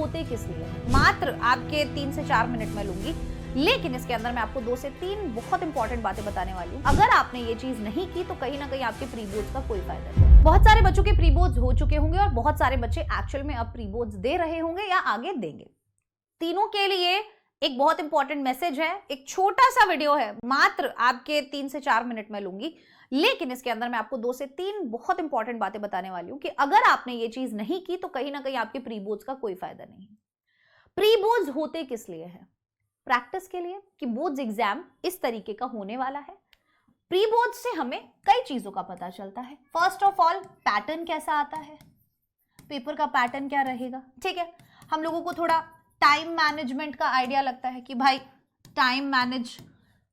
होते किस लिए? मात्र आपके 3 से 4 मिनट में लूंगी, लेकिन इसके अंदर मैं आपको 2 से 3 बहुत इंपॉर्टेंट बातें बताने वाली हूँ। अगर आपने ये चीज नहीं की तो कहीं ना कहीं आपके प्री बोर्ड्स का कोई फायदा नहीं। बहुत सारे बच्चों के प्री बोर्ड्स हो चुके होंगे और बहुत सारे बच्चे एक्चुअल में अब प्री बोर्ड्स दे रहे होंगे या आगे देंगे। तीनों के लिए एक बहुत इंपॉर्टेंट मैसेज है, एक छोटा सा वीडियो है, मात्र आपके 3 से 4 मिनट में लूंगी, लेकिन इसके अंदर मैं आपको 2 से 3 बहुत इंपॉर्टेंट बातें बताने वाली हूं कि अगर आपने ये चीज नहीं की तो कहीं ना कहीं आपके प्री बोर्ड्स का कोई फायदा नहीं है। प्री बोर्ड्स होते किस लिए है? प्रैक्टिस के लिए कि बोर्ड्स एग्जाम इस तरीके का होने वाला है। प्री बोर्ड्स से हमें कई चीजों का पता चलता है। फर्स्ट ऑफ ऑल, पैटर्न कैसा आता है, पेपर का पैटर्न क्या रहेगा, ठीक है। हम लोगों को थोड़ा टाइम मैनेजमेंट का आइडिया लगता है कि भाई टाइम मैनेज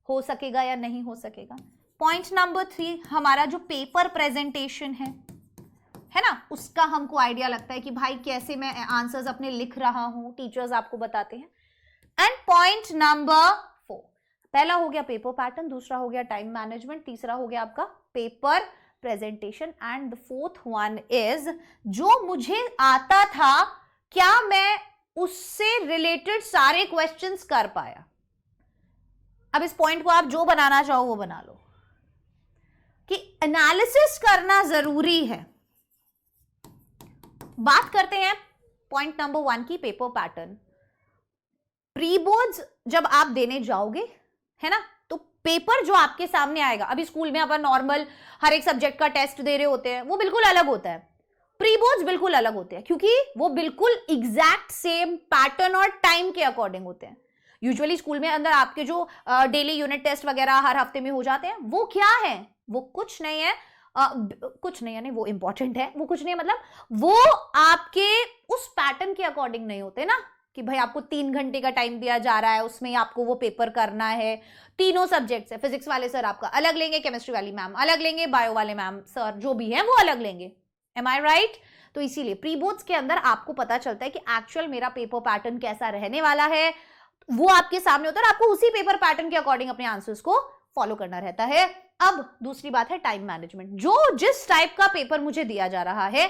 हो सकेगा या नहीं हो सकेगा। पॉइंट नंबर 3, हमारा जो पेपर प्रेजेंटेशन है ना, उसका हमको आइडिया लगता है कि भाई कैसे मैं आंसर्स अपने लिख रहा हूं, टीचर्स आपको बताते हैं। एंड पॉइंट नंबर 4, पहला हो गया पेपर पैटर्न, दूसरा हो गया टाइम मैनेजमेंट, तीसरा हो गया आपका paper presentation, and the fourth one is जो मुझे आता था क्या मैं उससे रिलेटेड सारे क्वेश्चंस कर पाया। अब इस पॉइंट को आप जो बनाना चाहो वो बना लो कि एनालिसिस करना जरूरी है। बात करते हैं पॉइंट नंबर 1 की, पेपर पैटर्न। प्री बोर्ड्स जब आप देने जाओगे है ना, तो पेपर जो आपके सामने आएगा, अभी स्कूल में अपन नॉर्मल हर एक सब्जेक्ट का टेस्ट दे रहे होते हैं, वो बिल्कुल अलग होता है। प्री बोर्ड्स बिल्कुल अलग होते हैं क्योंकि वो बिल्कुल एग्जैक्ट सेम पैटर्न और टाइम के अकॉर्डिंग होते हैं। यूजुअली स्कूल में अंदर आपके जो डेली यूनिट टेस्ट वगैरह हर हफ्ते में हो जाते हैं, वो क्या है, वो कुछ नहीं है, कुछ नहीं है, नहीं वो इंपॉर्टेंट है, वो कुछ नहीं है, मतलब वो आपके उस पैटर्न के अकॉर्डिंग नहीं होते ना कि भाई आपको 3 घंटे का टाइम दिया जा रहा है, उसमें आपको वो पेपर करना है। तीनों सब्जेक्ट्स है, फिजिक्स वाले सर आपका अलग लेंगे, केमिस्ट्री वाली मैम अलग लेंगे, बायो वाले मैम सर जो भी है वो अलग लेंगे। Am I right? तो इसीलिए प्री बोर्ड्स के अंदर आपको पता चलता है कि एक्चुअल मेरा पेपर पैटर्न कैसा रहने वाला है, वो आपके सामने होता है और आपको उसी पेपर पैटर्न के अकॉर्डिंग अपने आंसर्स को फॉलो करना रहता है। अब दूसरी बात है टाइम मैनेजमेंट। जो जिस टाइप का पेपर मुझे दिया जा रहा है,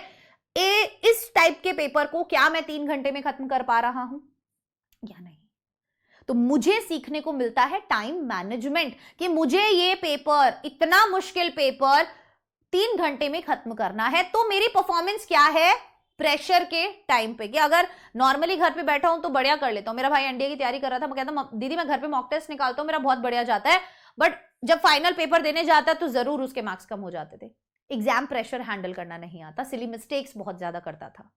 इस टाइप के पेपर को क्या मैं 3 घंटे में खत्म कर पा रहा हूं या नहीं, तो मुझे सीखने को मिलता है टाइम मैनेजमेंट कि मुझे ये पेपर, इतना मुश्किल पेपर 3 घंटे में खत्म करना है। तो मेरी परफॉर्मेंस क्या है प्रेशर के टाइम पे, कि अगर नॉर्मली घर पे बैठा हूं तो बढ़िया कर लेता हूं। मेरा भाई एनडीए की तैयारी कर रहा था, मैं कहता दीदी मैं घर पे मॉक टेस्ट निकालता हूं, मेरा बहुत बढ़िया जाता है, बट जब फाइनल पेपर देने जाता तो जरूर उसके मार्क्स कम हो जाते थे। एग्जाम प्रेशर हैंडल करना नहीं आता, सिली मिस्टेक्स बहुत ज्यादा करता था।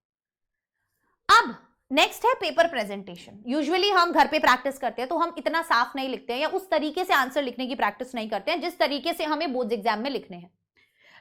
अब नेक्स्ट है पेपर प्रेजेंटेशन। यूजुअली हम घर पे प्रैक्टिस करते हैं तो हम इतना साफ नहीं लिखते हैं या उस तरीके से आंसर लिखने की प्रैक्टिस नहीं करते हैं जिस तरीके से हमें बोर्ड्स एग्जाम में लिखने हैं,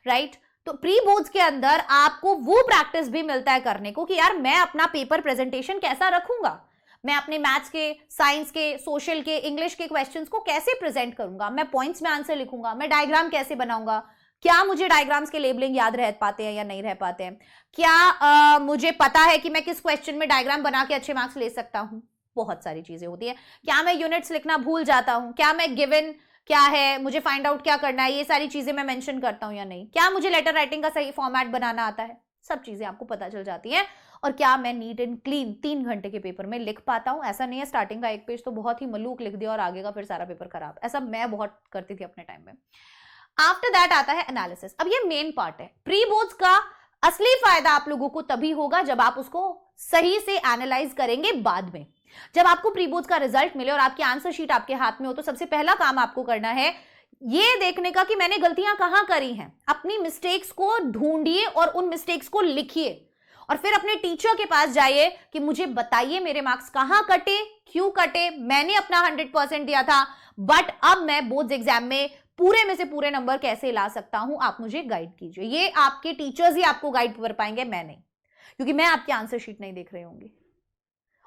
राइट। तो प्री बोर्ड्स के अंदर आपको वो प्रैक्टिस भी मिलता है करने को कि यार मैं अपना पेपर प्रेजेंटेशन कैसा रखूंगा, मैं अपने मैथ्स के, साइंस के, सोशल के, इंग्लिश के क्वेश्चंस को कैसे प्रेजेंट करूंगा, मैं पॉइंट्स में आंसर लिखूंगा, मैं डायग्राम कैसे बनाऊंगा, क्या मुझे डायग्राम्स के लेबलिंग याद रह पाते हैं या नहीं रह पाते हैं, क्या मुझे पता है कि मैं किस क्वेश्चन में डायग्राम बना के अच्छे मार्क्स ले सकता हूं। बहुत सारी चीजें होती है। क्या मैं यूनिट्स लिखना भूल जाता हूं, क्या मैं गिवन क्या है मुझे फाइंड आउट क्या करना है, ये सारी चीजें मैं मेंशन करता हूं या नहीं, क्या मुझे लेटर राइटिंग का सही फॉर्मेट बनाना आता है, सब चीजें आपको पता चल जाती हैं। और क्या मैं नीट एंड क्लीन 3 घंटे के पेपर में लिख पाता हूं। ऐसा नहीं है स्टार्टिंग का 1 पेज तो बहुत ही मलूक लिख दिया और आगे का फिर सारा पेपर खराब, ऐसा मैं बहुत करती थी अपने टाइम में। आफ्टर दैट आता है एनालिसिस। अब ये मेन पार्ट है। प्री बोर्ड्स का असली फायदा आप लोगों को तभी होगा जब आप उसको सही से एनालाइज करेंगे बाद में। जब आपको प्री बोर्ड्स का रिजल्ट मिले और आपकी आंसर शीट आपके हाथ में हो तो सबसे पहला काम आपको करना है ये देखने का कि मैंने गलतियां कहां करी हैं। अपनी मिस्टेक्स को ढूंढिए और उन मिस्टेक्स को लिखिए और फिर अपने टीचर के पास जाइए कि मुझे बताइए मेरे मार्क्स कहां कटे, क्यों कटे, मैंने अपना 100% दिया था बट अब मैं बोर्ड्स एग्जाम में पूरे में से पूरे नंबर कैसे ला सकता हूं, आप मुझे गाइड कीजिए। ये आपके टीचर्स ही आपको गाइड कर पाएंगे, मैं नहीं, क्योंकि मैं आपकी आंसर शीट नहीं देख रही होंगी।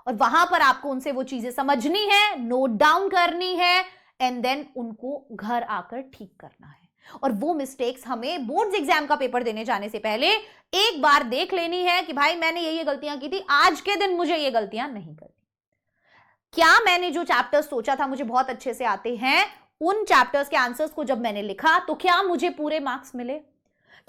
और वहां पर आपको उनसे वो चीजें समझनी है, नोट डाउन करनी है एंड देन उनको घर आकर ठीक करना है। और वो मिस्टेक्स हमें बोर्ड्स एग्जाम का पेपर देने जाने से पहले एक बार देख लेनी है कि भाई मैंने ये गलतियां की थी, आज के दिन मुझे ये गलतियां नहीं करनी। क्या मैंने जो चैप्टर्स सोचा था मुझे बहुत अच्छे से आते हैं, उन चैप्टर्स के आंसर्स को जब मैंने लिखा तो क्या मुझे पूरे मार्क्स मिले?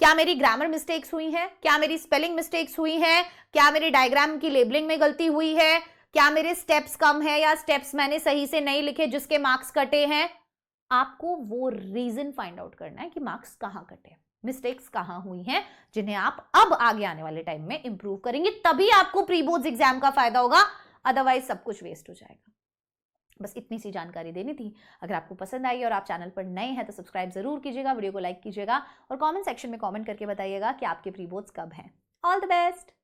क्या मेरी ग्रामर मिस्टेक्स हुई हैं, क्या मेरी स्पेलिंग मिस्टेक्स हुई हैं, क्या मेरे डायग्राम की लेबलिंग में गलती हुई है, क्या मेरे स्टेप्स कम है या स्टेप्स मैंने सही से नहीं लिखे जिसके मार्क्स कटे हैं। आपको वो रीजन फाइंड आउट करना है कि मार्क्स कहां कटे, मिस्टेक्स कहां हुई हैं, जिन्हें आप अब आगे आने वाले टाइम में इंप्रूव करेंगे, तभी आपको प्री बोर्ड्स एग्जाम का फायदा होगा, अदरवाइज सब कुछ वेस्ट हो जाएगा। बस इतनी सी जानकारी देनी थी। अगर आपको पसंद आई और आप चैनल पर नए हैं तो सब्सक्राइब जरूर कीजिएगा, वीडियो को लाइक कीजिएगा और कमेंट सेक्शन में कमेंट करके बताइएगा कि आपके प्री बोर्ड्स कब हैं। All the best.